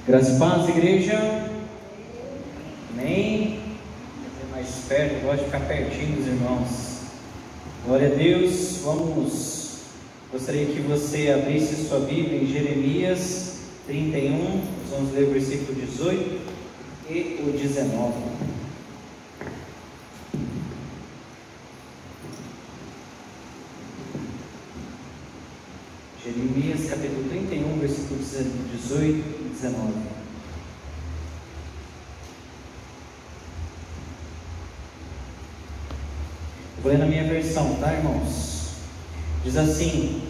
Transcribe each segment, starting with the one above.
Graças e paz, igreja. Amém. Mais perto, eu gosto de ficar pertinho dos irmãos. Glória a Deus. Gostaria que você abrisse sua Bíblia em Jeremias 31. Vamos ler o versículo 18 e o 19. Jeremias capítulo 31, versículos 18 e 19. Eu vou ler na minha versão, tá, irmãos? Diz assim,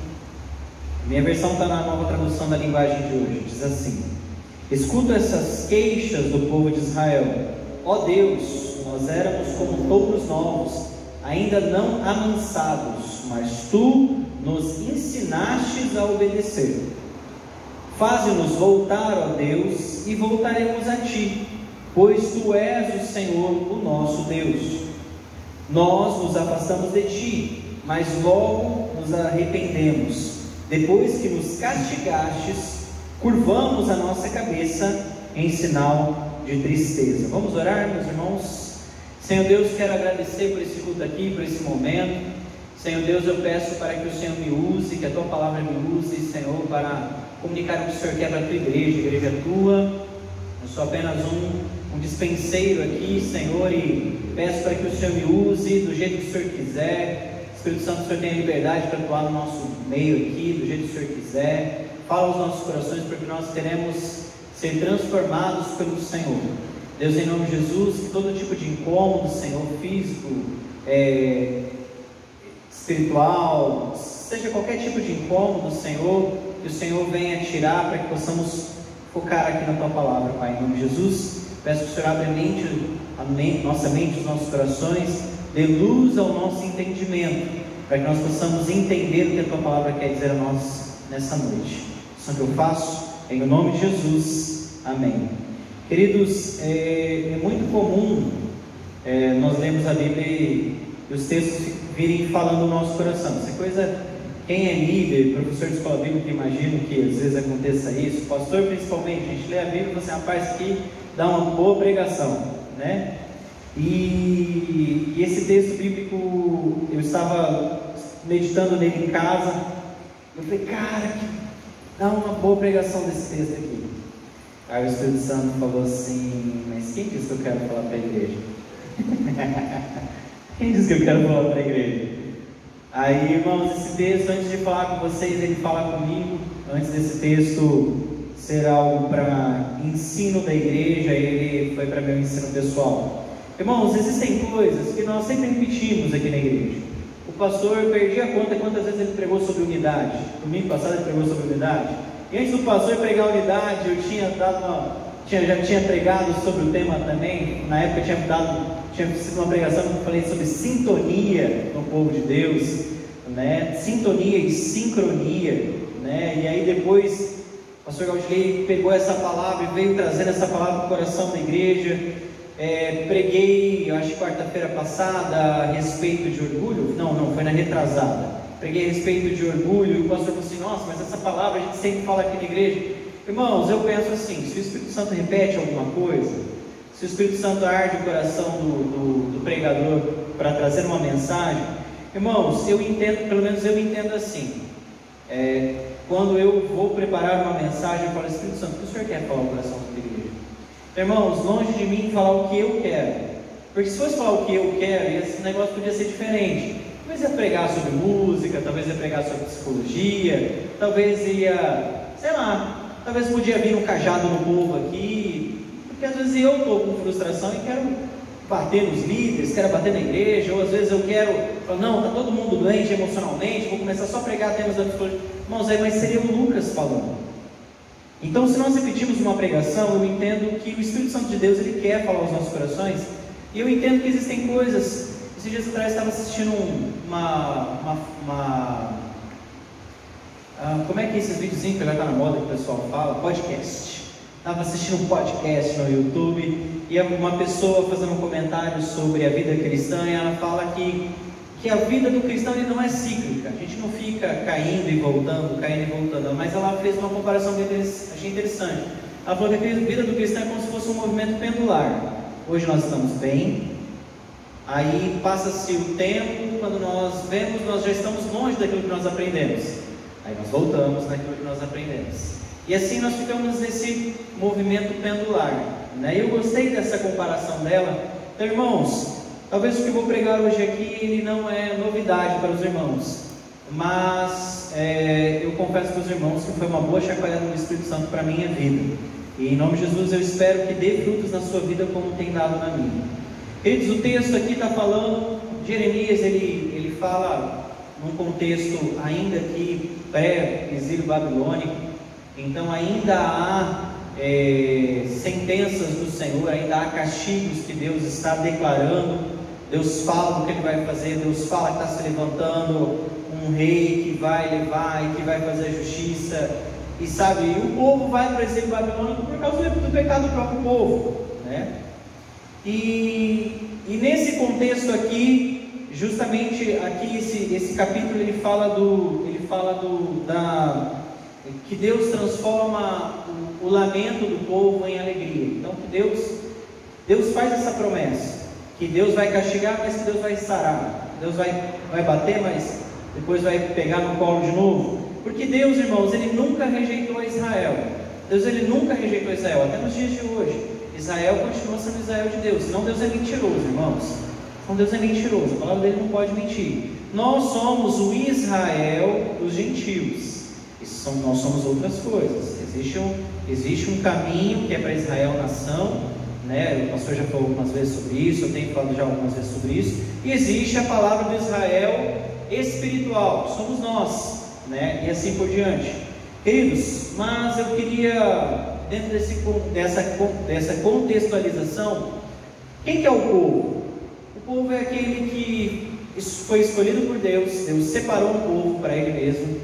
minha versão está na Nova Tradução da Linguagem de hoje. Diz assim: escuto essas queixas do povo de Israel. Ó Deus, nós éramos como touros novos, ainda não amansados, mas Tu nos ensinastes a obedecer. Faze-nos voltar, ó Deus, e voltaremos a Ti, pois Tu és o Senhor, o nosso Deus. Nós nos afastamos de Ti, mas logo nos arrependemos. Depois que nos castigastes, curvamos a nossa cabeça em sinal de tristeza. Vamos orar, meus irmãos? Senhor Deus, quero agradecer por esse culto aqui, por esse momento. Senhor Deus, eu peço para que o Senhor me use, que a Tua palavra me use, Senhor, para comunicar o que o Senhor quer para a Tua igreja, a igreja é Tua. Eu sou apenas um dispenseiro aqui, Senhor, e peço para que o Senhor me use do jeito que o Senhor quiser. Espírito Santo, o Senhor tem a liberdade para atuar no nosso meio aqui, do jeito que o Senhor quiser. Fala aos nossos corações, porque nós queremos ser transformados pelo Senhor. Deus, em nome de Jesus, que todo tipo de incômodo, Senhor, físico, espiritual, seja qualquer tipo de incômodo, Senhor, que o Senhor venha tirar para que possamos focar aqui na Tua palavra, Pai, em nome de Jesus. Peço que o Senhor abra nossa mente, os nossos corações, dê luz ao nosso entendimento, para que nós possamos entender o que a Tua palavra quer dizer a nós nessa noite. Isso que eu faço, em nome de Jesus, amém. Queridos, é muito comum nós lermos a Bíblia e os textos virem falando no nosso coração. Essa coisa, quem é líder, professor de escola bíblica, imagino que às vezes aconteça isso, pastor principalmente, a gente lê a Bíblia e fala assim, rapaz, que dá uma boa pregação, né? E esse texto bíblico, eu estava meditando nele em casa, eu falei, cara, que dá uma boa pregação desse texto aqui. Aí o Espírito Santo falou assim, mas quem disse que eu quero falar para a igreja? Quem disse que eu quero falar para a igreja? Aí, irmãos, esse texto, antes de falar com vocês, ele fala comigo. Antes desse texto ser algo para ensino da igreja, ele foi para meu ensino pessoal. Irmãos, existem coisas que nós sempre repetimos aqui na igreja. O pastor, perdi a conta quantas vezes ele pregou sobre unidade. Domingo passado ele pregou sobre unidade. E antes do pastor pregar unidade, eu já tinha pregado sobre o tema também. Na época tinha sido uma pregação que eu falei sobre sintonia no povo de Deus, né? Sintonia e sincronia, né? E aí depois o pastor Gaudilei pegou essa palavra e veio trazendo essa palavra para o coração da igreja. Preguei, eu acho que quarta-feira passada, a respeito de orgulho. Não, foi na retrasada. Preguei a respeito de orgulho e o pastor falou assim, nossa, mas essa palavra a gente sempre fala aqui na igreja. Irmãos, eu penso assim, se o Espírito Santo repete alguma coisa, se o Espírito Santo arde o coração do pregador para trazer uma mensagem, irmãos, eu entendo, pelo menos eu entendo assim, quando eu vou preparar uma mensagem, eu falo, Espírito Santo, o que o Senhor quer falar ao coração da igreja? Irmãos, longe de mim falar o que eu quero, porque se fosse falar o que eu quero, esse negócio podia ser diferente. Talvez ia pregar sobre música, talvez ia pregar sobre psicologia, talvez talvez podia vir um cajado no povo aqui, porque às vezes eu estou com frustração e quero bater nos líderes, quero bater na igreja, ou às vezes eu quero falar, não, está todo mundo doente emocionalmente, vou começar só a pregar temas da psicologia. Irmãos, mas seria o Lucas falando. Então, se nós repetimos uma pregação, eu entendo que o Espírito Santo de Deus, ele quer falar aos nossos corações, e eu entendo que existem coisas. Esses dias atrás eu estava assistindo como é que é esses videozinhos que agora está na moda que o pessoal fala? Podcast. Estava assistindo um podcast no YouTube e uma pessoa fazendo um comentário sobre a vida cristã, e ela fala que a vida do cristão ele não é cíclica, a gente não fica caindo e voltando, mas ela fez uma comparação que eu achei interessante. ela falou que a vida do cristão é como se fosse um movimento pendular. Hoje nós estamos bem, aí passa-se o tempo, quando nós vemos, nós já estamos longe daquilo que nós aprendemos, aí nós voltamos naquilo que nós aprendemos, e assim nós ficamos nesse movimento pendular, né? Eu gostei dessa comparação dela. Então, irmãos, talvez o que eu vou pregar hoje aqui, ele não é novidade para os irmãos, mas eu confesso para os irmãos que foi uma boa chacoalhada do Espírito Santo para a minha vida, e em nome de Jesus eu espero que dê frutos na sua vida como tem dado na minha. Queridos, o texto aqui está falando, Jeremias, ele fala num contexto ainda aqui pré-exílio babilônico, então ainda há sentenças do Senhor, ainda há castigos que Deus está declarando. Deus fala do que Ele vai fazer, Deus fala que está se levantando um rei que vai levar e que vai fazer a justiça, e sabe, e o povo vai para o exílio babilônico por causa do pecado do próprio povo, né? E nesse contexto aqui, justamente aqui esse capítulo ele fala que Deus transforma o lamento do povo em alegria. Então que Deus faz essa promessa, que Deus vai castigar, mas que Deus vai sarar. Deus vai bater, mas depois vai pegar no colo de novo. Porque Deus, irmãos, Ele nunca rejeitou Israel. Deus, Ele nunca rejeitou Israel, até nos dias de hoje. Israel continua sendo Israel de Deus. Senão Deus é mentiroso, irmãos. Senão Deus é mentiroso, a palavra dele não pode mentir. Nós somos o Israel dos gentios. Nós somos outras coisas. Existe um caminho que é para Israel nação, né? O pastor já falou algumas vezes sobre isso, eu tenho falado já algumas vezes sobre isso. E existe a palavra do Israel espiritual, somos nós, né? E assim por diante. Queridos, mas eu queria, dentro dessa contextualização, quem que é o povo? O povo é aquele que foi escolhido por Deus. Deus separou um povo para Ele mesmo,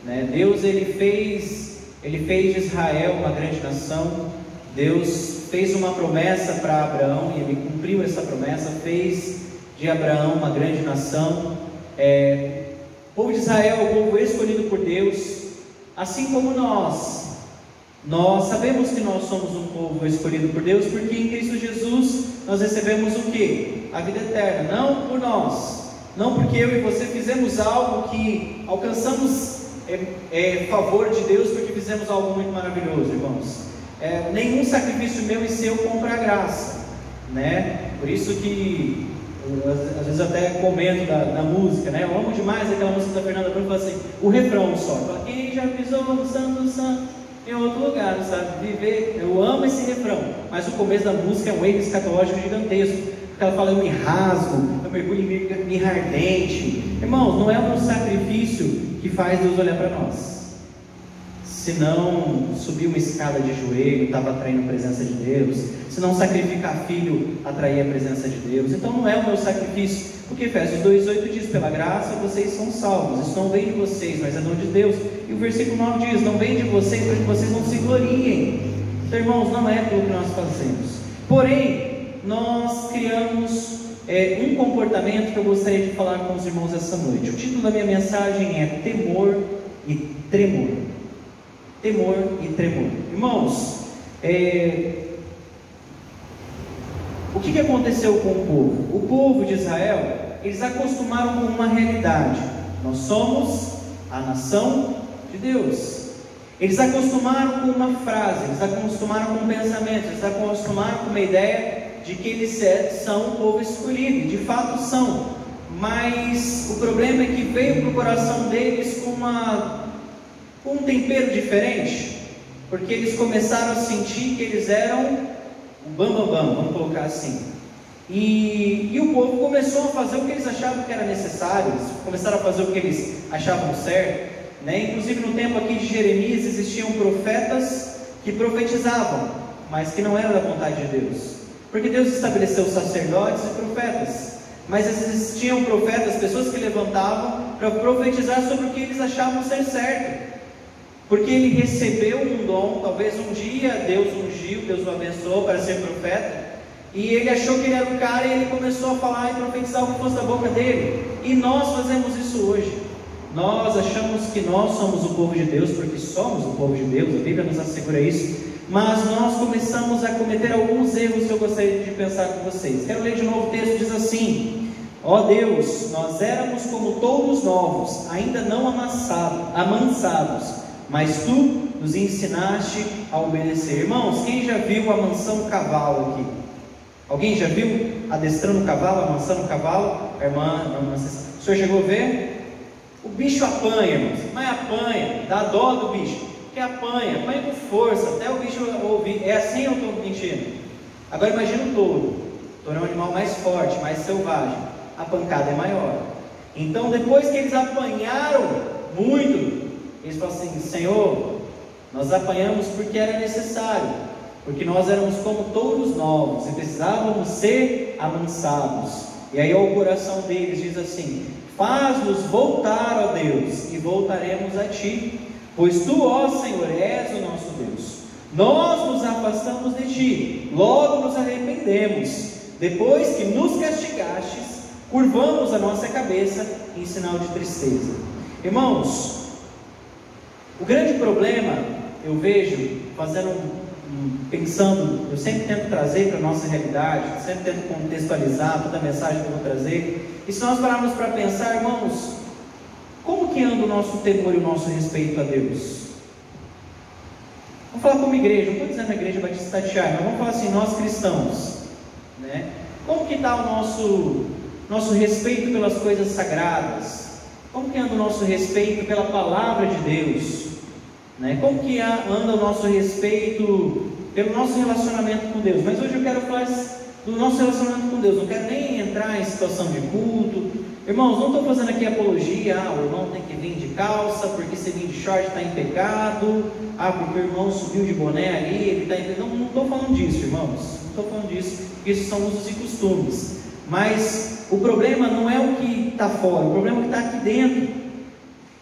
né? Deus ele fez de Israel uma grande nação. Deus fez uma promessa para Abraão e Ele cumpriu essa promessa, fez de Abraão uma grande nação. O povo de Israel é o povo escolhido por Deus, assim como nós sabemos que nós somos um povo escolhido por Deus, porque em Cristo Jesus nós recebemos o quê? A vida eterna, não por nós, não porque eu e você fizemos algo que alcançamos favor de Deus, porque fizemos algo muito maravilhoso, irmãos. Nenhum sacrifício meu e seu compra a graça, né? Por isso que às vezes até comento da música, né? Eu amo demais aquela música da Fernanda Bruno, fala assim, o refrão só, fala, quem já pisou no santo em outro lugar, não sabe viver. Eu amo esse refrão, mas o começo da música é um erro escatológico gigantesco, porque ela fala, eu me rasgo, eu mergulho em mirra ardente. Irmãos, não é um sacrifício que faz Deus olhar para nós. Se não subir uma escada de joelho, estava atraindo a presença de Deus. Se não sacrificar filho, atrair a presença de Deus. Então não é o meu sacrifício. Porque Efésios 2,8 diz, pela graça vocês são salvos. Isso não vem de vocês, mas é dom de Deus. E o versículo 9 diz, não vem de vocês para que vocês não se gloriem. Então, irmãos, não é pelo que nós fazemos. Porém, nós criamos um comportamento que eu gostaria de falar com os irmãos essa noite. O título da minha mensagem é Temor e Tremor. Temor e tremor. Irmãos, o que aconteceu com o povo? O povo de Israel, eles acostumaram com uma realidade. Nós somos a nação de Deus. Eles acostumaram com uma frase, eles acostumaram com um pensamento, eles acostumaram com uma ideia de que eles são um povo escolhido. De fato são. Mas o problema é que veio para o coração deles com um tempero diferente, porque eles começaram a sentir que eles eram o bambambam, vamos colocar assim, e o povo começou a fazer o que eles achavam que era necessário, eles começaram a fazer o que eles achavam certo, né? Inclusive no tempo aqui de Jeremias existiam profetas que profetizavam, mas que não eram da vontade de Deus, porque Deus estabeleceu sacerdotes e profetas, mas existiam profetas, pessoas que levantavam para profetizar sobre o que eles achavam ser certo, porque ele recebeu um dom. Talvez um dia Deus ungiu, Deus o abençoou para ser profeta, e ele achou que ele era o cara, e ele começou a falar e profetizar o que fosse da boca dele. E nós fazemos isso hoje. Nós achamos que nós somos o povo de Deus, porque somos o povo de Deus, a Bíblia nos assegura isso, mas nós começamos a cometer alguns erros que eu gostaria de pensar com vocês. Quero ler de novo o texto, diz assim: ó Deus, nós éramos como touros novos, ainda não amansados, mas Tu nos ensinaste a obedecer. Irmãos, quem já viu amansando um cavalo aqui? Alguém já viu adestrando o cavalo, amansando o cavalo? A irmã, o senhor chegou a ver? O bicho apanha, irmãos, mas apanha, dá dó do bicho, que apanha com força, até o bicho ouvir. É assim eu estou mentindo? Agora imagina o touro. O touro é um animal mais forte, mais selvagem, a pancada é maior. Então depois que eles apanharam muito, eles falam assim: Senhor, nós apanhamos porque era necessário, porque nós éramos como touros novos e precisávamos ser amansados. E aí o coração deles diz assim: faz-nos voltar, ó Deus, e voltaremos a Ti, pois Tu, ó Senhor, és o nosso Deus. Nós nos afastamos de Ti, logo nos arrependemos. Depois que nos castigastes, curvamos a nossa cabeça em sinal de tristeza. Irmãos, o grande problema, eu vejo, pensando, eu sempre tento trazer para a nossa realidade, sempre tento contextualizar toda a mensagem que eu vou trazer. E se nós pararmos para pensar, irmãos, como que anda o nosso temor e o nosso respeito a Deus? Vamos falar como igreja, não estou dizendo a igreja Batista Tatiai, mas vamos falar assim, nós cristãos, né? Como que está o nosso respeito pelas coisas sagradas? Como que anda o nosso respeito pela palavra de Deus? Né? Como que anda o nosso respeito pelo nosso relacionamento com Deus? Mas hoje eu quero falar do nosso relacionamento com Deus, não quero nem entrar em situação de culto. Irmãos, não estou fazendo aqui apologia, o irmão tem que vir de calça, porque se vir de short está em pecado, porque o irmão subiu de boné ali, ele está em pecado. Não estou falando disso, irmãos, não estou falando disso, porque isso são usos e costumes. Mas o problema não é o que está fora, o problema é o que está aqui dentro.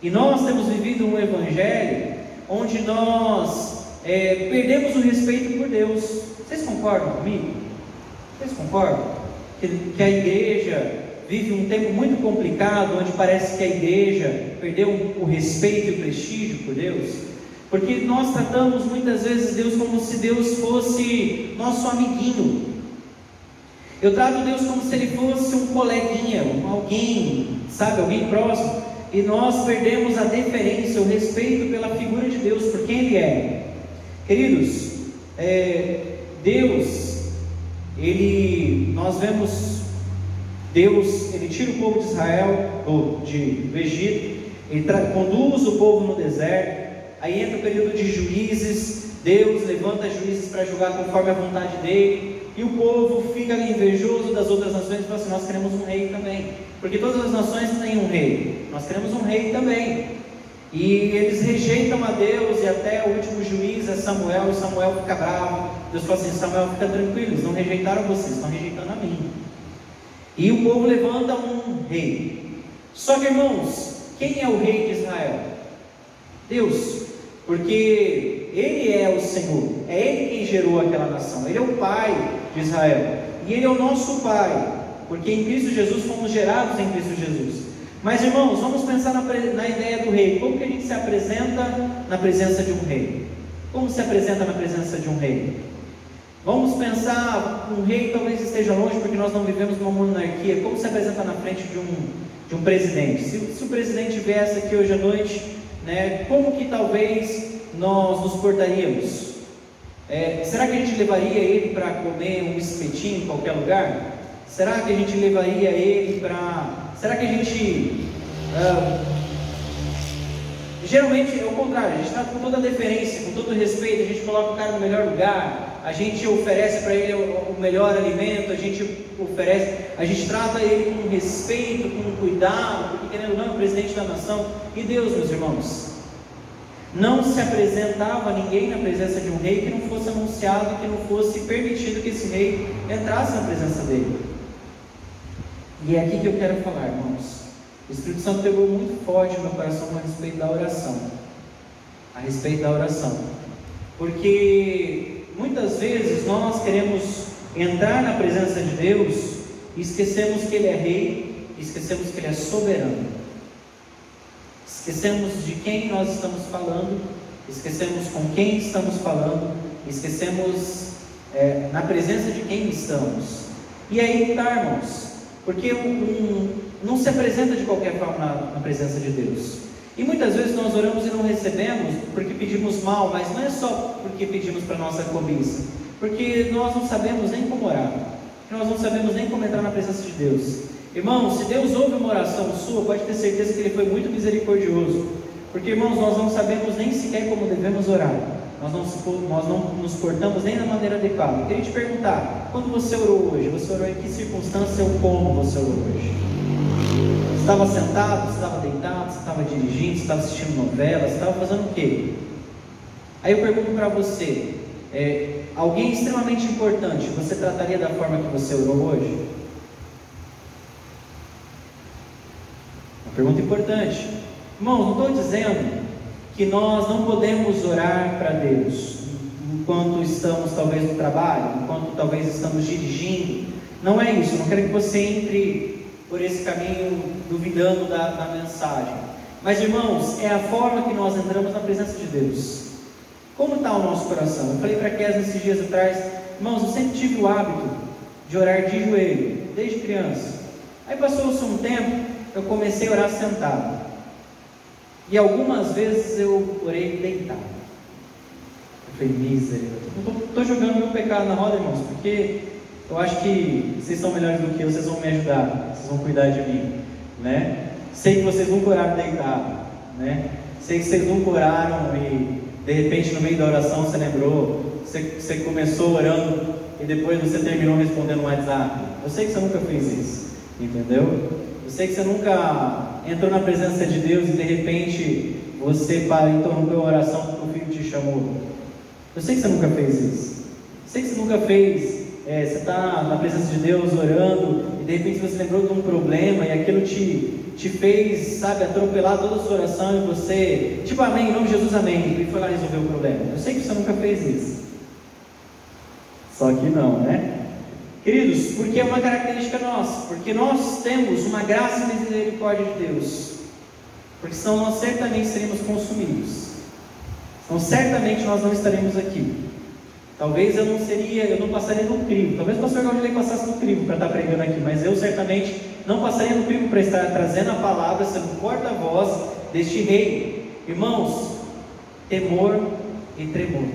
E nós temos vivido um evangelho onde nós perdemos o respeito por Deus. Vocês concordam comigo? Vocês concordam? Que a igreja vive um tempo muito complicado, onde parece que a igreja perdeu o respeito e o prestígio por Deus? Porque nós tratamos muitas vezes Deus como se Deus fosse nosso amiguinho. Eu trato Deus como se Ele fosse um coleguinha, alguém, sabe, alguém próximo. E nós perdemos a deferência, o respeito pela figura de Deus, por quem Ele é. Queridos, Deus, nós vemos Deus, Ele tira o povo de Israel do Egito, Ele conduz o povo no deserto, aí entra o período de juízes, Deus levanta juízes para julgar conforme a vontade dEle, e o povo fica invejoso das outras nações e fala assim: nós queremos um rei também, porque todas as nações têm um rei, nós queremos um rei também. E eles rejeitam a Deus, e até o último juiz é Samuel, e Samuel fica bravo. Deus fala assim: Samuel, fica tranquilo, eles não rejeitaram vocês, estão rejeitando a mim. E o povo levanta um rei. Só que, irmãos, quem é o rei de Israel? Deus, porque Ele é o Senhor, é Ele quem gerou aquela nação, Ele é o Pai de Israel, e Ele é o nosso Pai, porque em Cristo Jesus fomos gerados em Cristo Jesus. Mas, irmãos, vamos pensar na ideia do rei. Como que a gente se apresenta na presença de um rei? Como se apresenta na presença de um rei? Vamos pensar, um rei talvez esteja longe, porque nós não vivemos numa monarquia. Como se apresenta na frente de um presidente? Se o presidente viesse aqui hoje à noite, né, como que talvez nós nos portaríamos? Será que a gente levaria ele para comer um espetinho em qualquer lugar? Será que a gente levaria ele para... Será que a gente... Geralmente é o contrário, a gente trata com toda a deferência, com todo o respeito, a gente coloca o cara no melhor lugar, a gente oferece para ele o melhor alimento, a gente trata ele com respeito, com cuidado, porque querendo ou não é o presidente da nação. E Deus, meus irmãos, não se apresentava ninguém na presença de um rei que não fosse anunciado, que não fosse permitido que esse rei entrasse na presença dele. E é aqui que eu quero falar, irmãos. O Espírito Santo pegou muito forte no meu coração a respeito da oração. A respeito da oração. Porque muitas vezes nós queremos entrar na presença de Deus e esquecemos que Ele é rei, e esquecemos que Ele é soberano. Esquecemos de quem nós estamos falando, esquecemos com quem estamos falando, esquecemos na presença de quem estamos. E aí tá, irmãos, porque não se apresenta de qualquer forma na presença de Deus. E muitas vezes nós oramos e não recebemos porque pedimos mal, mas não é só porque pedimos para nossa cobiça, porque nós não sabemos nem como orar, nós não sabemos nem como entrar na presença de Deus. Irmãos, se Deus ouve uma oração sua, pode ter certeza que Ele foi muito misericordioso, porque, irmãos, nós não sabemos nem sequer como devemos orar, nós não nos portamos nem da maneira adequada. Eu queria te perguntar, quando você orou hoje, você orou em que circunstância ou como você orou hoje? Você estava sentado, você estava deitado, você estava dirigindo, você estava assistindo novela, você estava fazendo o quê? Aí eu pergunto para você, alguém extremamente importante, você trataria da forma que você orou hoje? Uma pergunta importante. Irmãos, não estou dizendo que nós não podemos orar para Deus enquanto estamos talvez no trabalho, enquanto talvez estamos dirigindo. Não é isso, eu não quero que você entre por esse caminho duvidando da mensagem. Mas, irmãos, é a forma que nós entramos na presença de Deus. Como está o nosso coração? Eu falei para Kézia esses dias atrás, irmãos, eu sempre tive o hábito de orar de joelho, desde criança. Aí passou-se um tempo, eu comecei a orar sentado. E algumas vezes eu orei deitado. Eu falei, misericórdia. Não estou jogando meu pecado na roda, irmãos, porque eu acho que vocês são melhores do que eu, vocês vão me ajudar, vocês vão cuidar de mim, né? Sei que vocês nunca oraram deitado, né? Sei que vocês nunca oraram e de repente no meio da oração você lembrou, você começou orando e depois você terminou respondendo no WhatsApp. Eu sei que você nunca fez isso, entendeu? Eu sei que você nunca entrou na presença de Deus e de repente você interrompeu a oração porque o filho te chamou. Eu sei que você nunca fez isso. Eu sei que você nunca fez. Você está na presença de Deus orando e de repente você lembrou de um problema e aquilo te fez, sabe, atropelar toda a sua oração e você, tipo, amém, em nome de Jesus, amém, e foi lá resolver o problema. Eu sei que você nunca fez isso. Só que não, né? Queridos, porque é uma característica nossa, porque nós temos uma graça e misericórdia de Deus, porque senão nós certamente seríamos consumidos, então certamente nós não estaremos aqui. Talvez eu não passaria no crivo, talvez o pastor Galdilei passasse no crivo para estar pregando aqui, mas eu certamente não passaria no crivo para estar trazendo a palavra, sendo porta-voz deste rei. Irmãos, temor e tremor.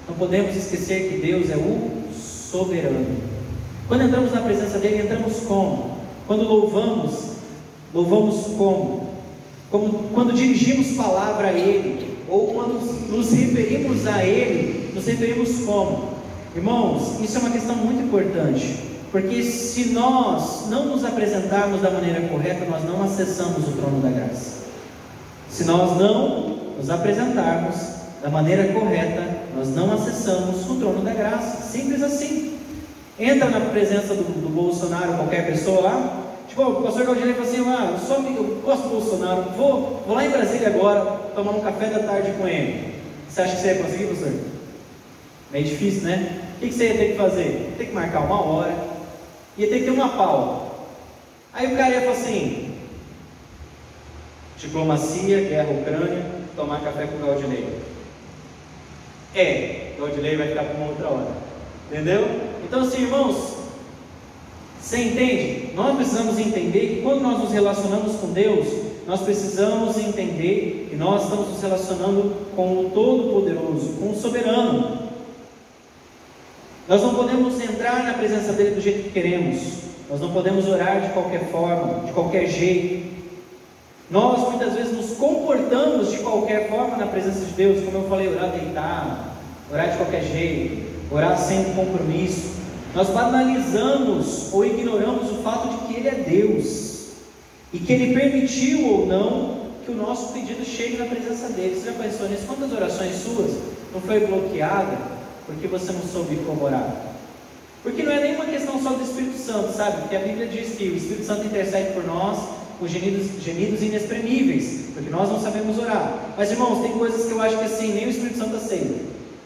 Não podemos esquecer que Deus é o soberano. Quando entramos na presença dele, entramos como? Quando louvamos como? Quando dirigimos palavra a ele, ou quando nos referimos a ele, nos referimos como? Irmãos, isso é uma questão muito importante, porque se nós não nos apresentarmos da maneira correta, nós não acessamos o trono da graça. Se nós não nos apresentarmos da maneira correta, nós não acessamos o trono da graça. Simples assim. Entra na presença do Bolsonaro, qualquer pessoa lá, tipo, o pastor Galdilei falou assim, eu gosto do Bolsonaro, vou lá em Brasília agora, tomar um café da tarde com ele. Você acha que você ia conseguir, pastor? Meio difícil, né? O que você ia ter que fazer? Ia ter que marcar uma hora, ia ter que ter uma Paula. Aí o cara ia falar assim, diplomacia, guerra, Ucrânia, tomar café com o Galdilei. Galdilei vai ficar para uma outra hora. Entendeu? Então, assim, irmãos, você entende? Nós precisamos entender que quando nós nos relacionamos com Deus, nós precisamos entender que nós estamos nos relacionando com o Todo-Poderoso, com o Soberano. Nós não podemos entrar na presença dele do jeito que queremos, nós não podemos orar de qualquer forma, de qualquer jeito. Nós muitas vezes nos comportamos de qualquer forma na presença de Deus, como eu falei, orar deitado, orar de qualquer jeito, orar sem compromisso. Nós banalizamos ou ignoramos o fato de que Ele é Deus e que Ele permitiu ou não que o nosso pedido chegue na presença dEle. Você já pensou nisso? Quantas orações suas não foi bloqueada porque você não soube como orar? Porque não é nenhuma questão só do Espírito Santo, sabe? Porque a Bíblia diz que o Espírito Santo intercede por nós com gemidos inexprimíveis, porque nós não sabemos orar. Mas, irmãos, tem coisas que eu acho que assim, nem o Espírito Santo aceita.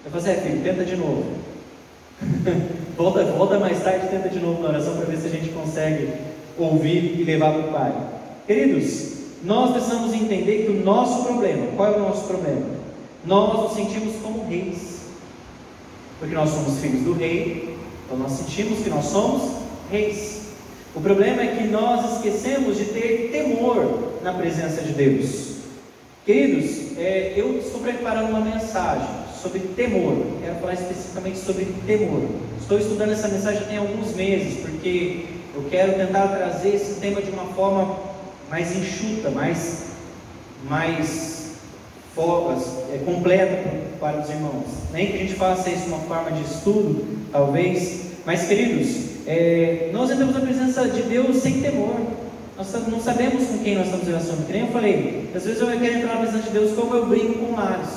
Vai fazer, filho, tenta de novo. volta mais tarde, tenta de novo na oração para ver se a gente consegue ouvir e levar para o Pai. Queridos, nós precisamos entender que o nosso problema, qual é o nosso problema? Nós nos sentimos como reis. Porque nós somos filhos do rei, então nós sentimos que nós somos reis. O problema é que nós esquecemos de ter temor na presença de Deus. Queridos, eu estou preparando uma mensagem sobre temor. Quero falar especificamente sobre temor. Estou estudando essa mensagem já tem alguns meses, porque eu quero tentar trazer esse tema de uma forma mais enxuta, mais completa para os irmãos. Nem que a gente faça isso de uma forma de estudo, talvez. Mas, queridos, nós entramos na presença de Deus sem temor. Nós não sabemos com quem nós estamos relacionando. Que nem eu falei, às vezes eu quero entrar na presença de Deus como eu brinco com o Lares,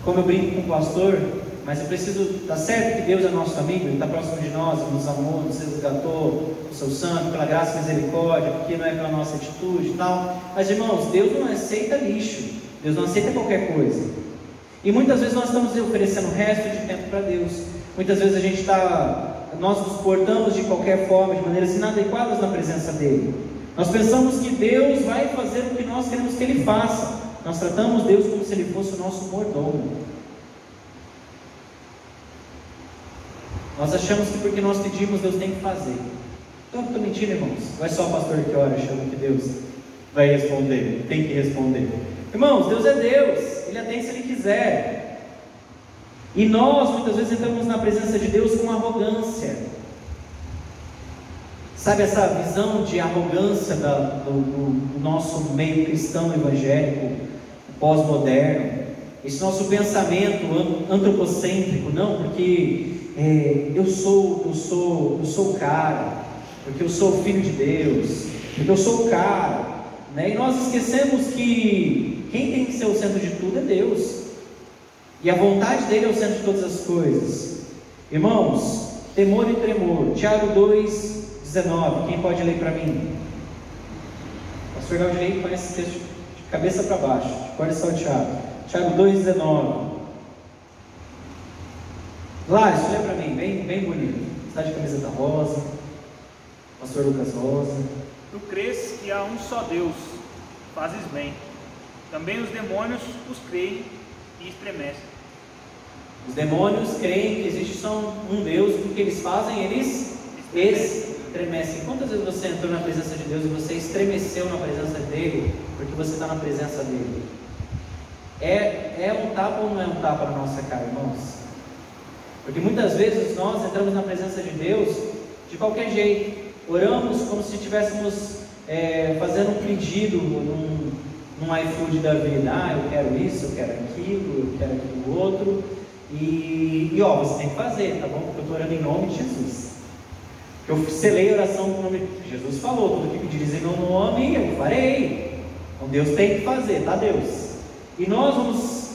como eu brinco com o pastor. Mas eu preciso, tá certo que Deus é nosso amigo, Ele está próximo de nós, Ele nos amou, nos resgatou, o seu santo, pela graça e misericórdia, porque não é pela nossa atitude e tal. Mas, irmãos, Deus não aceita lixo, Deus não aceita qualquer coisa. E muitas vezes nós estamos oferecendo o resto de tempo para Deus. Muitas vezes nós nos portamos de qualquer forma, de maneiras inadequadas na presença dEle. Nós pensamos que Deus vai fazer o que nós queremos que Ele faça. Nós tratamos Deus como se Ele fosse o nosso mordomo. Nós achamos que porque nós pedimos, Deus tem que fazer. Então eu estou mentindo, irmãos. Não é só o pastor que ora achando que Deus vai responder, tem que responder. Irmãos, Deus é Deus, Ele atende se Ele quiser. E nós muitas vezes entramos na presença de Deus com arrogância. Sabe essa visão de arrogância do nosso meio cristão evangélico, pós-moderno? Esse nosso pensamento antropocêntrico, não, porque eu sou o cara, porque eu sou filho de Deus, porque eu sou o cara, né? E nós esquecemos que quem tem que ser o centro de tudo é Deus, e a vontade dele é o centro de todas as coisas. Irmãos, temor e tremor. Tiago 2,19, quem pode ler para mim? O pastor Galdinei conhece esse texto de cabeça para baixo, pode saltear. Tiago 2,19. Lá, isso olha para mim, bem bonito. Está de camiseta rosa, pastor Lucas Rosa. Tu crês que há um só Deus, fazes bem. Também os demônios os creem e estremecem. Os demônios creem que existe só um Deus, e o que eles fazem? Eles estremecem. Quantas vezes você entrou na presença de Deus e você estremeceu na presença dele, porque você está na presença dele? É um tapa ou não é um tapa na nossa cara, irmãos? Porque muitas vezes nós entramos na presença de Deus de qualquer jeito. Oramos como se estivéssemos fazendo um pedido num iFood da vida. Eu quero isso, eu quero aquilo, eu quero aquilo outro. E você tem que fazer, tá bom? Porque eu estou orando em nome de Jesus. Eu selei a oração com o nome de Jesus. Falou, tudo que pedires em meu nome, eu farei. Então Deus tem que fazer, tá Deus? E nós vamos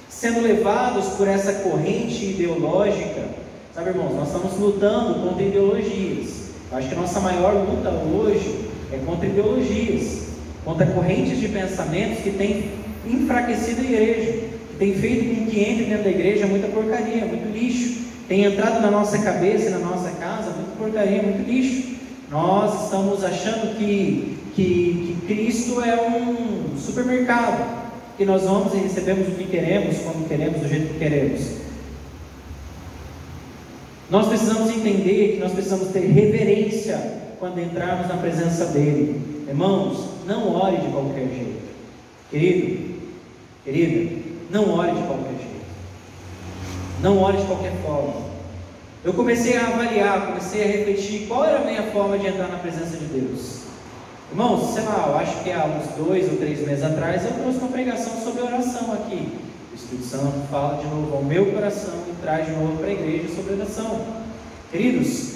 sendo levados por essa corrente ideológica, sabe, irmãos? Nós estamos lutando contra ideologias. Eu acho que a nossa maior luta hoje é contra ideologias, contra correntes de pensamentos que têm enfraquecido a igreja, que têm feito com que entre dentro da igreja muita porcaria, muito lixo, tem entrado na nossa cabeça e na nossa casa muita porcaria, muito lixo. Nós estamos achando que Cristo é um supermercado, que nós vamos e recebemos o que queremos, quando queremos, do jeito que queremos. Nós precisamos entender que nós precisamos ter reverência quando entrarmos na presença dele. Irmãos, não ore de qualquer jeito. Querida, não ore de qualquer jeito. Não ore de qualquer forma. Eu comecei a avaliar, comecei a refletir qual era a minha forma de entrar na presença de Deus. Irmãos, sei lá, eu acho que há uns 2 ou 3 meses atrás eu trouxe uma pregação sobre oração aqui. O Espírito Santo fala de novo ao meu coração e traz de novo para a igreja sobre oração. Queridos,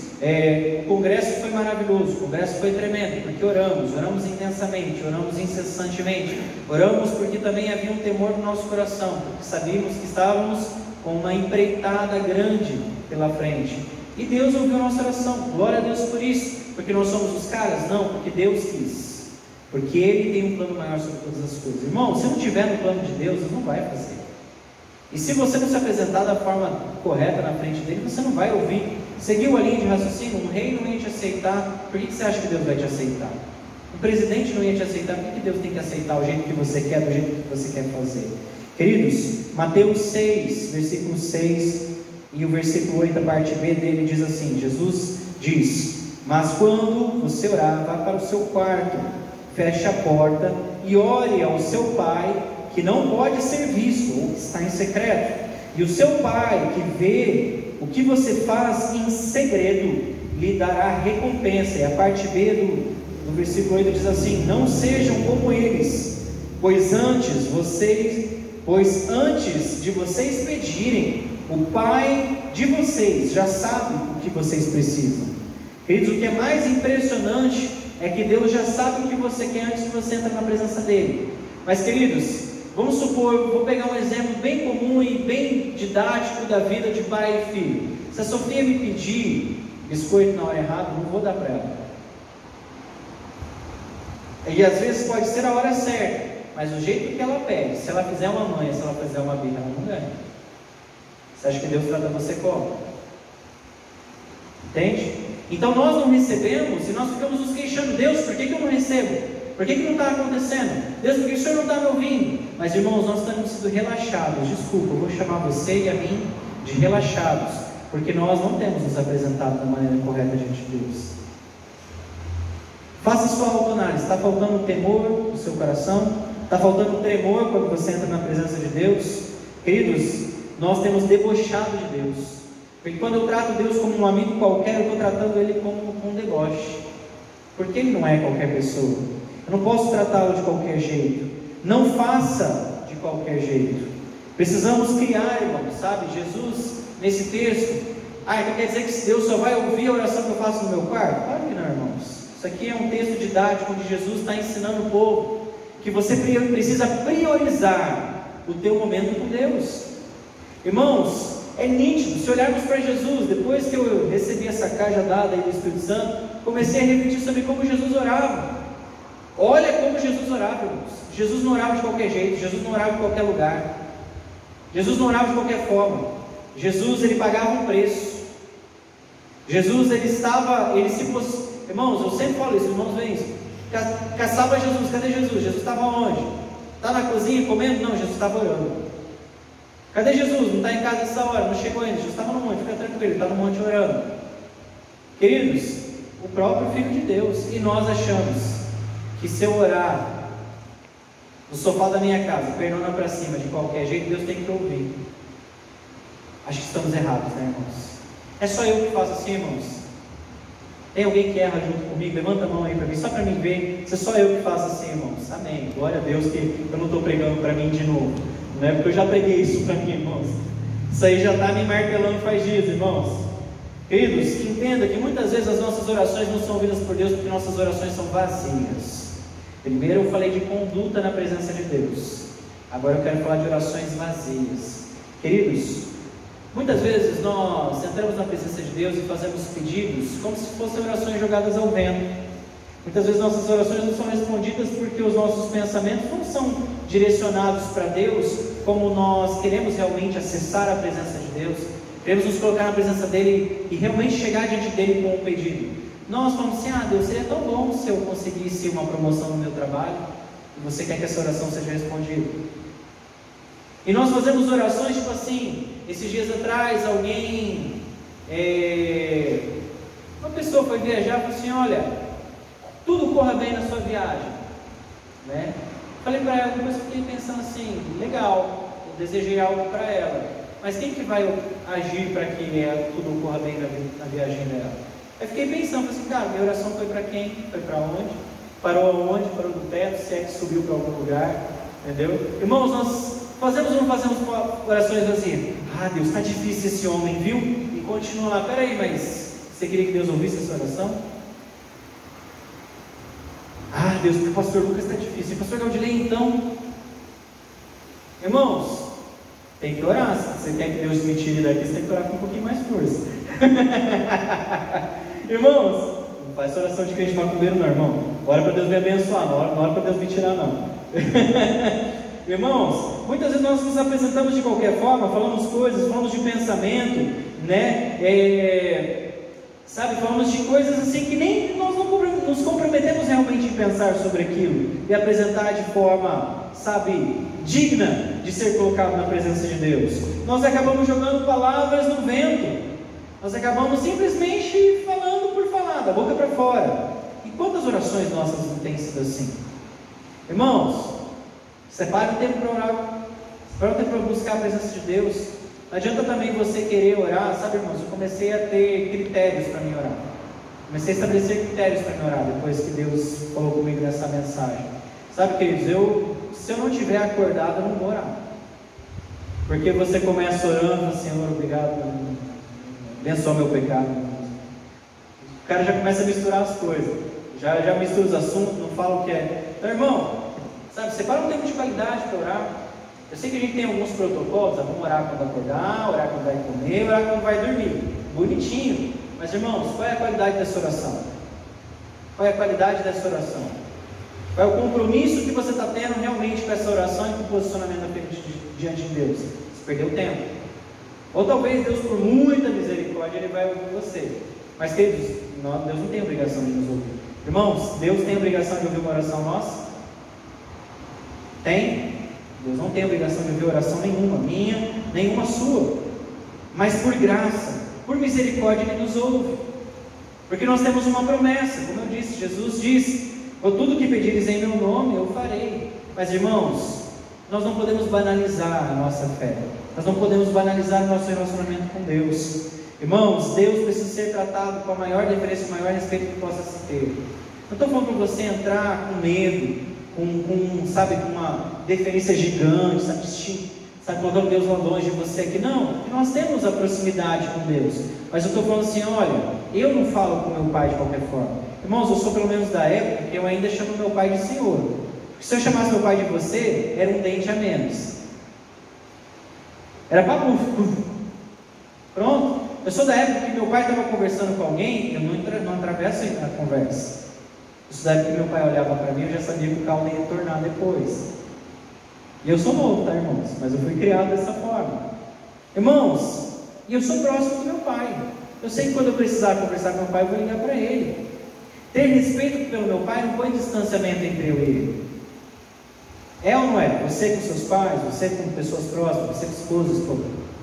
o congresso foi maravilhoso, o congresso foi tremendo, porque oramos intensamente, oramos incessantemente, oramos porque também havia um temor no nosso coração, porque sabíamos que estávamos com uma empreitada grande pela frente. E Deus ouviu a nossa oração, glória a Deus por isso. Porque nós somos os caras? Não, porque Deus quis. Porque Ele tem um plano maior sobre todas as coisas. Irmão, se não tiver no plano de Deus, Ele não vai fazer. E se você não se apresentar da forma correta na frente dele, você não vai ouvir. Seguiu a linha de raciocínio, um rei não ia te aceitar, por que você acha que Deus vai te aceitar? Um presidente não ia te aceitar, por que Deus tem que aceitar o jeito que você quer, do jeito que você quer fazer? Queridos, Mateus 6, versículo 6, E o versículo 8, a parte B dele diz assim, Jesus diz: mas quando você orar, vá para o seu quarto, feche a porta e ore ao seu Pai, que não pode ser visto, ou que está em secreto. E o seu Pai, que vê o que você faz em segredo, lhe dará recompensa. E a parte B do versículo 8 diz assim: não sejam como eles, pois antes de vocês pedirem, o Pai de vocês já sabe o que vocês precisam. Queridos, o que é mais impressionante é que Deus já sabe o que você quer antes de você entrar na presença dele. Mas, queridos, vamos supor, vou pegar um exemplo bem comum e bem didático da vida de pai e filho. Se a Sofia me pedir biscoito na hora errada, não vou dar para ela. E às vezes pode ser a hora certa, mas o jeito que ela pede, se ela fizer uma manha, se ela fizer uma birra, ela não ganha. Você acha que Deus trata você como? Entende? Então nós não recebemos e nós ficamos nos queixando: Deus, por que eu não recebo? Por que não está acontecendo? Deus, por que o Senhor não está me ouvindo? Mas, irmãos, nós estamos sendo relaxados. Desculpa, eu vou chamar você e a mim de relaxados, porque nós não temos nos apresentado da maneira correta diante de Deus. Faça sua autoanálise. Está faltando temor no seu coração? Está faltando tremor quando você entra na presença de Deus? Queridos, nós temos debochado de Deus, porque quando eu trato Deus como um amigo qualquer, eu estou tratando Ele como um deboche, porque Ele não é qualquer pessoa. Eu não posso tratá-lo de qualquer jeito. Não faça de qualquer jeito. Precisamos criar, irmãos, sabe? Jesus, nesse texto, então quer dizer que Deus só vai ouvir a oração que eu faço no meu quarto? Claro que não, irmãos. Isso aqui é um texto didático onde Jesus está ensinando o povo que você precisa priorizar o teu momento com Deus. Irmãos, é nítido, se olharmos para Jesus, depois que eu recebi essa cajadada aí do Espírito Santo, comecei a refletir sobre como Jesus orava. Olha como Jesus orava, irmãos. Jesus não orava de qualquer jeito, Jesus não orava em qualquer lugar, Jesus não orava de qualquer forma. Jesus, ele pagava um preço. Jesus, irmãos, eu sempre falo isso, irmãos, vem isso. Caçava Jesus, cadê Jesus? Jesus estava onde? Está na cozinha comendo? Não, Jesus estava orando. Cadê Jesus? Não está em casa essa hora, não chegou ainda. Jesus estava no monte, fica tranquilo, ele está no monte orando. Queridos, o próprio Filho de Deus. E nós achamos que se eu orar no sofá da minha casa, perna para cima, de qualquer jeito, Deus tem que ouvir. Acho que estamos errados, né, irmãos? É só eu que faço assim, irmãos? Tem alguém que erra junto comigo? Levanta a mão aí para mim, só para mim ver. Se é só eu que faço assim, irmãos. Amém. Glória a Deus que eu não estou pregando para mim de novo, não é porque eu já preguei isso para mim, irmãos. Isso aí já está me martelando faz dias, irmãos. Queridos, entenda que muitas vezes as nossas orações não são ouvidas por Deus porque nossas orações são vazias. Primeiro eu falei de conduta na presença de Deus, agora eu quero falar de orações vazias. Queridos, muitas vezes nós entramos na presença de Deus e fazemos pedidos como se fossem orações jogadas ao vento. Muitas vezes nossas orações não são respondidas porque os nossos pensamentos não são direcionados para Deus como nós queremos realmente acessar a presença de Deus, queremos nos colocar na presença dEle e realmente chegar diante dEle com um pedido. Nós falamos assim: Deus, seria tão bom se eu conseguisse uma promoção no meu trabalho, e você quer que essa oração seja respondida. E nós fazemos orações tipo assim. Esses dias atrás, uma pessoa foi viajar e falou assim: olha, tudo corra bem na sua viagem, né? Falei para ela, depois fiquei pensando assim: legal, eu desejei algo para ela, mas quem que vai agir para que tudo corra bem na viagem dela? Eu fiquei pensando, falei assim: cara, minha oração foi para quem? Foi para onde? Parou aonde? Parou no teto, se é que subiu para algum lugar, entendeu? Irmãos, nós fazemos ou não fazemos orações vazias? Deus, está difícil esse homem, viu? E continua lá: peraí, mas você queria que Deus ouvisse essa oração? Deus, porque o pastor Lucas está difícil. E o pastor Gaudilei, então? Irmãos, tem que orar. Se você quer que Deus me tire daqui, você tem que orar com um pouquinho mais força. Irmãos, não faz oração de crente macumbeiro não, irmão. Ora para Deus me abençoar, não ora para Deus me tirar não. Irmãos, muitas vezes nós nos apresentamos de qualquer forma, falamos coisas, falamos de pensamento, né? Falamos de coisas assim que nem nós não nos comprometemos realmente em pensar sobre aquilo e apresentar de forma sabe, digna de ser colocado na presença de Deus. Nós acabamos jogando palavras no vento. Nós acabamos simplesmente falando por falar, da boca para fora. E quantas orações nossas não têm sido assim? Irmãos, separe um tempo para orar. Separe um tempo para buscar a presença de Deus. Não adianta também você querer orar. Sabe, irmãos, eu comecei a ter critérios para mim orar. Comecei a estabelecer critérios para mim orar, depois que Deus falou comigo nessa mensagem. Sabe, queridos, se eu não estiver acordado, eu não vou orar. Porque você começa orando, Senhor, obrigado, abençoa meu pecado. O cara já começa a misturar as coisas, já mistura os assuntos, não fala o que é. Então, irmão, sabe, separa um tempo de qualidade para orar. Eu sei que a gente tem alguns protocolos, vamos orar quando acordar, orar quando vai comer, orar quando vai dormir. Bonitinho. Mas, irmãos, qual é a qualidade dessa oração? Qual é a qualidade dessa oração? Qual é o compromisso que você está tendo realmente com essa oração e com o posicionamento diante de Deus? Você perdeu tempo. Ou talvez Deus, por muita misericórdia, Ele vai ouvir você. Mas, queridos, Deus não tem obrigação de nos ouvir. Irmãos, Deus tem obrigação de ouvir uma oração nossa? Tem? Deus não tem obrigação de ouvir oração nenhuma, minha, nenhuma sua. Mas por graça, por misericórdia, Ele nos ouve. Porque nós temos uma promessa, como eu disse, Jesus disse: "Por tudo que pedires em meu nome, eu farei." Mas, irmãos, nós não podemos banalizar a nossa fé. Nós não podemos banalizar o nosso relacionamento com Deus. Irmãos, Deus precisa ser tratado com a maior deferência, o maior respeito que possa se ter. Não estou falando para você entrar com medo, com uma deferência gigante, colocando Deus lá longe de você aqui. Não, porque nós temos a proximidade com Deus. Mas eu estou falando assim, olha, eu não falo com meu pai de qualquer forma. Irmãos, eu sou pelo menos da época que eu ainda chamo meu pai de Senhor. Porque se eu chamasse meu pai de você, era um dente a menos. Era papo. Pronto. Eu sou da época que meu pai estava conversando com alguém, eu não atravesso a conversa. Eu sou da época que meu pai olhava para mim, eu já sabia que o caldo ia tornar depois. E eu sou novo, tá, irmãos? Mas eu fui criado dessa forma. Irmãos, e eu sou próximo do meu pai. Eu sei que quando eu precisar conversar com meu pai, eu vou ligar para ele. Ter respeito pelo meu pai não põe distanciamento entre eu e ele. É ou não é? Você com seus pais, você com pessoas próximas, você com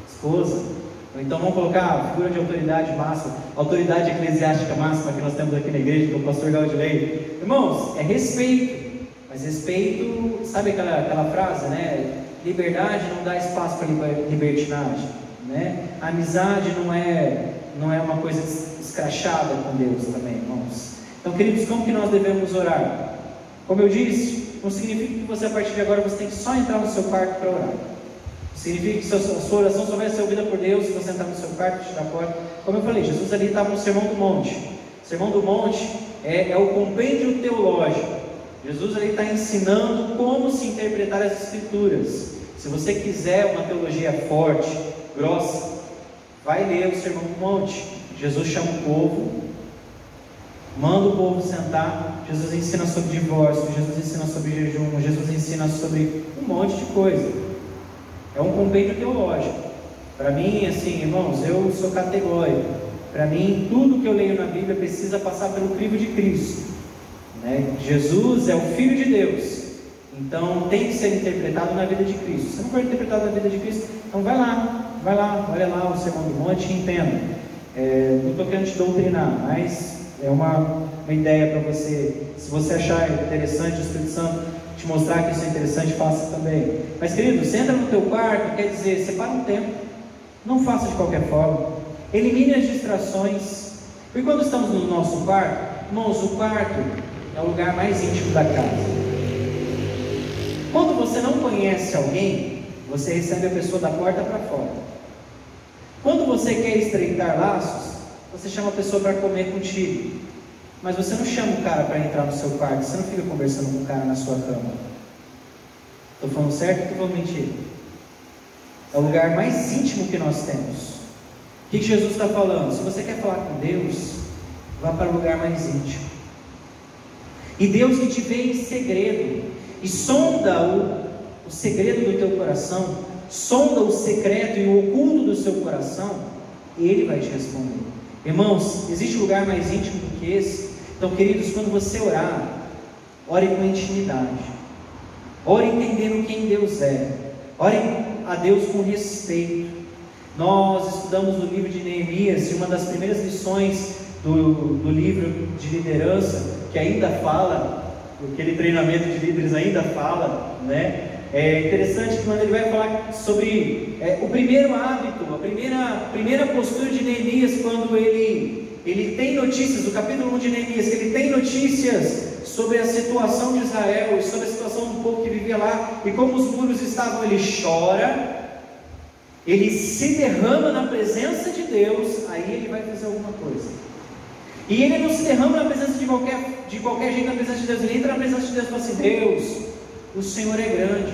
esposa. Ou então vamos colocar a figura de autoridade máxima, autoridade eclesiástica máxima que nós temos aqui na igreja, que é o pastor Gaudilei. Irmãos, é respeito. Mas respeito, sabe aquela frase, né? Liberdade não dá espaço para libertinagem, né? Amizade não é uma coisa escrachada com Deus também, irmãos. Então, queridos, como que nós devemos orar? Como eu disse, não significa que você, a partir de agora, você tem que só entrar no seu quarto para orar. Significa que a sua oração só vai ser ouvida por Deus se você entrar no seu quarto, fechar a porta. Como eu falei, Jesus ali estava no Sermão do Monte. O Sermão do Monte é o compêndio teológico. Jesus ali está ensinando como se interpretar as Escrituras. Se você quiser uma teologia forte, grossa, vai ler o Sermão do Monte. Jesus chama o povo, manda o povo sentar. Jesus ensina sobre divórcio, Jesus ensina sobre jejum, Jesus ensina sobre um monte de coisa. É um compêndio teológico. Para mim, assim, irmãos, eu sou categórico. Para mim, tudo que eu leio na Bíblia precisa passar pelo crivo de Cristo. Jesus é o Filho de Deus, então tem que ser interpretado na vida de Cristo. Se não for interpretado na vida de Cristo, então vai lá, olha lá o Sermão do Monte e entenda. Não estou querendo te doutrinar, mas é uma ideia para você. Se você achar interessante, o Espírito Santo te mostrar que isso é interessante, faça também. Mas, querido, você entra no teu quarto, quer dizer, separa um tempo, não faça de qualquer forma, elimine as distrações. Porque quando estamos no nosso quarto, irmãos, o quarto é o lugar mais íntimo da casa. Quando você não conhece alguém, você recebe a pessoa da porta para fora. Quando você quer estreitar laços, você chama a pessoa para comer contigo. Mas você não chama o cara para entrar no seu quarto, você não fica conversando com o cara na sua cama. Estou falando certo ou estou falando mentira? É o lugar mais íntimo que nós temos. O que Jesus está falando? Se você quer falar com Deus, vá para o lugar mais íntimo. E Deus que te vê em segredo e sonda o segredo do teu coração, sonda o secreto e o oculto do seu coração, Ele vai te responder. Irmãos, existe lugar mais íntimo do que esse? Então, queridos, quando você orar, ore com intimidade. Ore entendendo quem Deus é. Ore a Deus com respeito. Nós estudamos no livro de Neemias, e uma das primeiras lições do livro de liderança, que ainda fala, aquele treinamento de líderes ainda fala, né? É interessante que quando ele vai falar sobre o primeiro hábito, a primeira postura de Neemias, quando ele tem notícias, do capítulo 1 de Neemias, que ele tem notícias sobre a situação de Israel e sobre a situação do povo que vivia lá, e como os muros estavam, ele chora, ele se derrama na presença de Deus, aí ele vai fazer alguma coisa. E ele não se derrama na presença de qualquer jeito na presença de Deus, ele entra na presença de Deus e fala assim: Deus, o Senhor é grande,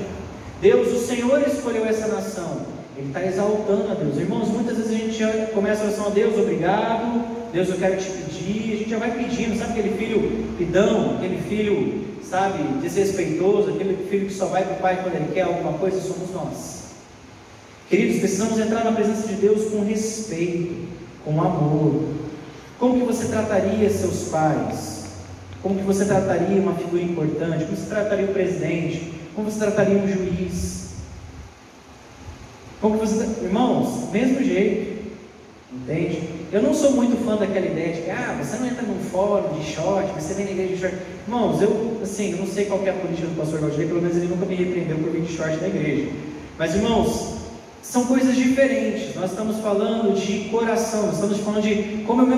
Deus, o Senhor escolheu essa nação. Ele está exaltando a Deus. Irmãos, muitas vezes a gente começa a oração a Deus: obrigado, Deus, eu quero te pedir. A gente já vai pedindo, sabe aquele filho pidão, aquele filho, sabe, desrespeitoso, aquele filho que só vai para o pai quando ele quer alguma coisa? Somos nós. Queridos, precisamos entrar na presença de Deus com respeito, com amor. Como que você trataria seus pais? Como que você trataria uma figura importante? Como você trataria o presidente? Como você trataria um juiz? Como você... Irmãos, mesmo jeito, entende? Eu não sou muito fã daquela ideia de que você não entra num fórum de short, você vem na igreja de short. Irmãos, eu não sei qual que é a política do pastor Valdir, pelo menos ele nunca me repreendeu por vir de short na igreja. Mas, irmãos, são coisas diferentes. Nós estamos falando de coração, nós estamos falando de como eu me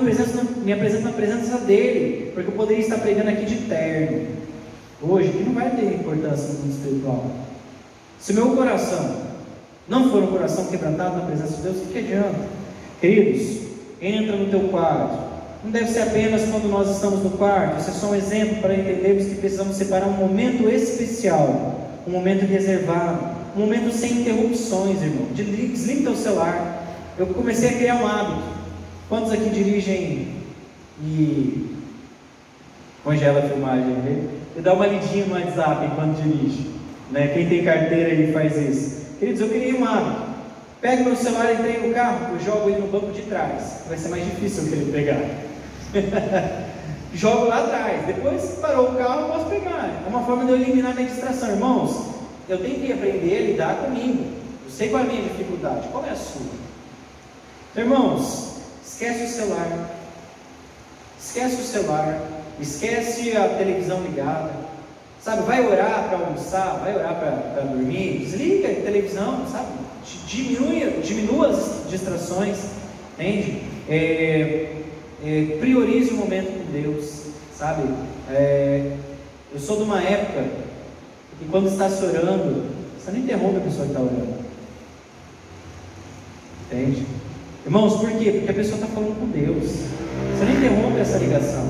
apresento na presença dele, porque eu poderia estar pregando aqui de terno hoje, que não vai ter importância no mundo espiritual. Se o meu coração não for um coração quebrantado na presença de Deus, o que adianta? Queridos, entra no teu quarto. Não deve ser apenas quando nós estamos no quarto. Isso é só um exemplo para entendermos que precisamos separar um momento especial, um momento reservado, um momento sem interrupções, irmão. Desliga teu celular. Eu comecei a criar um hábito. Quantos aqui dirigem e congela a filmagem, né? E dá uma lidinha no WhatsApp enquanto dirige, né? Quem tem carteira aí faz isso. Queridos, eu criei um hábito. Pego meu celular, entrei no carro, eu jogo ele no banco de trás. Vai ser mais difícil eu querer pegar. Jogo lá atrás. Depois parou o carro, eu posso pegar. É uma forma de eu eliminar a minha distração. Irmãos, eu tenho que aprender a lidar comigo. Eu sei qual é a minha dificuldade. Qual é a sua? Então, irmãos, esquece o celular. Esquece o celular. Esquece a televisão ligada. Sabe, vai orar para almoçar, vai orar para dormir. Desliga a televisão, sabe? Diminua as distrações. Entende? Priorize o momento com Deus. Sabe? Eu sou de uma época e quando está se orando, você não interrompe a pessoa que está orando. Entende? Irmãos, por quê? Porque a pessoa está falando com Deus. Você não interrompe essa ligação.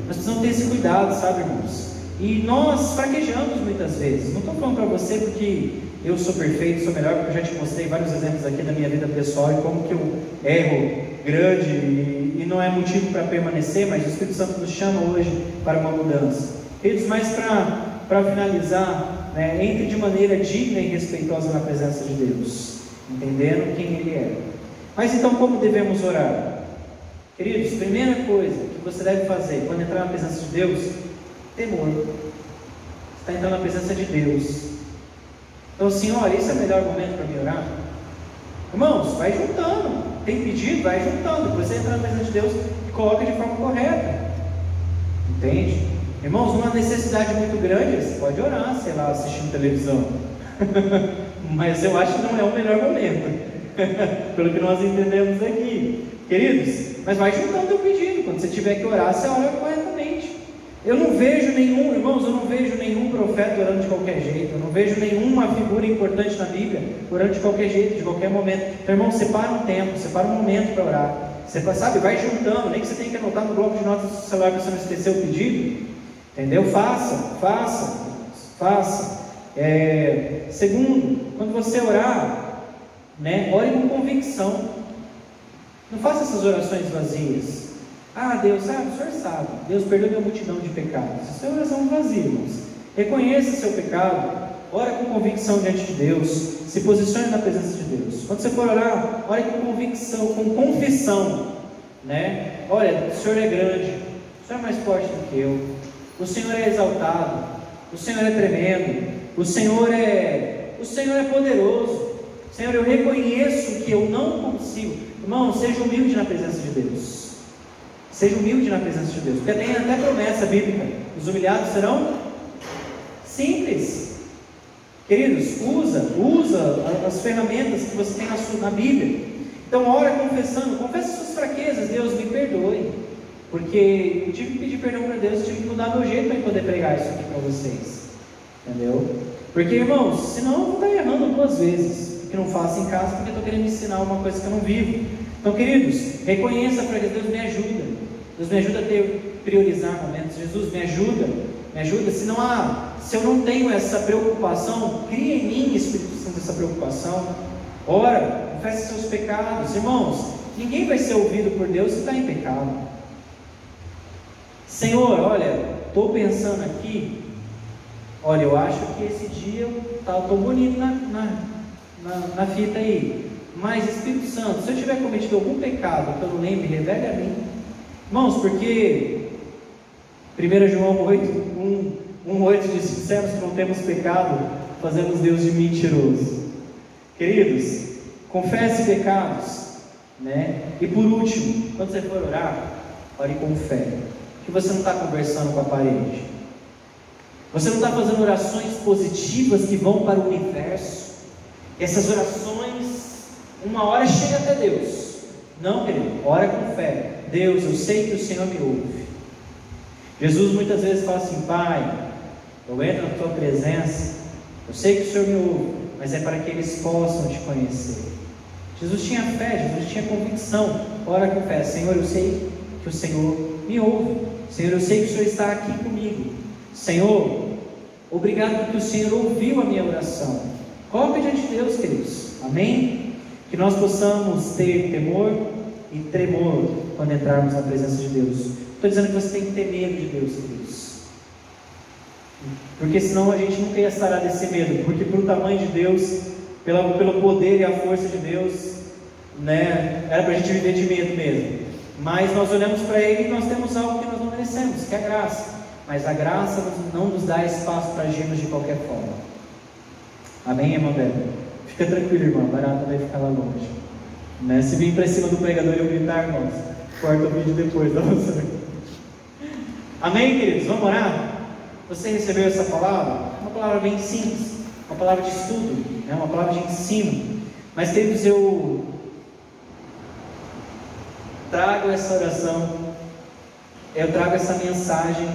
Nós precisamos ter esse cuidado, sabe, irmãos? E nós fraquejamos muitas vezes. Não estou falando para você porque eu sou perfeito, sou melhor, porque eu já te mostrei vários exemplos aqui da minha vida pessoal e como que eu erro grande e não é motivo para permanecer, mas o Espírito Santo nos chama hoje para uma mudança. Queridos, mas para finalizar, né, entre de maneira digna e respeitosa na presença de Deus, entendendo quem Ele é. Mas então, como devemos orar? Queridos, primeira coisa que você deve fazer quando entrar na presença de Deus: temor. Você está entrando na presença de Deus. Então, assim, olha, esse é o melhor momento para me orar. Irmãos, vai juntando. Tem pedido? Vai juntando. Depois você entra na presença de Deus e coloca de forma correta. Entende? Irmãos, numa necessidade muito grande, você pode orar, sei lá, assistindo televisão. Mas eu acho que não é o melhor momento. Pelo que nós entendemos aqui. Queridos, mas vai juntando o pedido. Quando você tiver que orar, você ora corretamente. Eu não vejo nenhum, irmãos, eu não vejo nenhum profeta orando de qualquer jeito. Eu não vejo nenhuma figura importante na Bíblia orando de qualquer jeito, de qualquer momento. Então, irmão, separa um tempo, separa um momento para orar. Você sabe, vai juntando, nem que você tenha que anotar no bloco de notas do celular para você não esquecer o pedido. Entendeu? Faça. Segundo, quando você orar, né, ore com convicção. Não faça essas orações vazias. Deus, sabe, o Senhor sabe. Deus, perdoa minha multidão de pecados. Isso é oração vazia, irmãos. Reconheça seu pecado. Ora com convicção diante de Deus. Se posicione na presença de Deus. Quando você for orar, ore com convicção, com confissão, né? Olha, o Senhor é grande. O Senhor é mais forte do que eu. O Senhor é exaltado. O Senhor é tremendo. O Senhor é poderoso. Senhor, eu reconheço que eu não consigo. Irmão, seja humilde na presença de Deus. Seja humilde na presença de Deus. Porque tem até promessa bíblica: os humilhados serão simples. Queridos, usa as ferramentas que você tem na Bíblia. Então, ora confessando, confessa suas fraquezas. Deus, me perdoe, porque eu tive que pedir perdão para Deus, tive que mudar meu jeito para poder pregar isso aqui para vocês. Entendeu? Porque, irmãos, senão eu vou estar errando 2 vezes. Que não faço em casa porque estou querendo ensinar uma coisa que eu não vivo. Então, queridos, reconheça para que Deus me ajuda. Deus me ajuda a priorizar momentos. Jesus, me ajuda. Se eu não tenho essa preocupação, cria em mim, Espírito Santo, essa preocupação. Ora, confesse seus pecados. Irmãos, ninguém vai ser ouvido por Deus se está em pecado. Senhor, olha, estou pensando aqui. Olha, eu acho que esse dia eu estou bonito na fita aí. Mas, Espírito Santo, se eu tiver cometido algum pecado que eu não lembro, revele a mim. Irmãos, porque 1 João 1:8 diz: se dissermos que não temos pecado, fazemos Deus de mentiroso. Queridos, confesse pecados, né? E por último, quando você for orar, ore com fé. Que você não está conversando com a parede. Você não está fazendo orações positivas que vão para o universo. Essas orações, uma hora chega até Deus. Não, querido, ora com fé. Deus, eu sei que o Senhor me ouve. Jesus muitas vezes fala assim: Pai, eu entro na tua presença, eu sei que o Senhor me ouve, mas é para que eles possam te conhecer. Jesus tinha fé, Jesus tinha convicção. Ora com fé: Senhor, eu sei que o Senhor me ouve. Senhor, eu sei que o Senhor está aqui comigo. Senhor, obrigado porque o Senhor ouviu a minha oração. Coloque diante de Deus, queridos. Amém? Que nós possamos ter temor e tremor quando entrarmos na presença de Deus. Estou dizendo que você tem que ter medo de Deus, queridos. Porque senão a gente nunca ia sarar desse medo. Porque pelo tamanho de Deus, pelo poder e a força de Deus, né, era para a gente viver de medo mesmo. Mas nós olhamos para Ele e nós temos algo que nós não merecemos, que é a graça. Mas a graça não nos dá espaço para agirmos de qualquer forma. Amém, irmã Bela? Fica tranquilo, irmã, barata vai ficar lá longe, né? Se vir para cima do pregador e eu gritar, irmãos, corta o vídeo depois, dá você. Amém, queridos? Vamos orar? Você recebeu essa palavra? Uma palavra bem simples, uma palavra de estudo, né? Uma palavra de ensino. Mas, queridos, eu trago essa oração, eu trago essa mensagem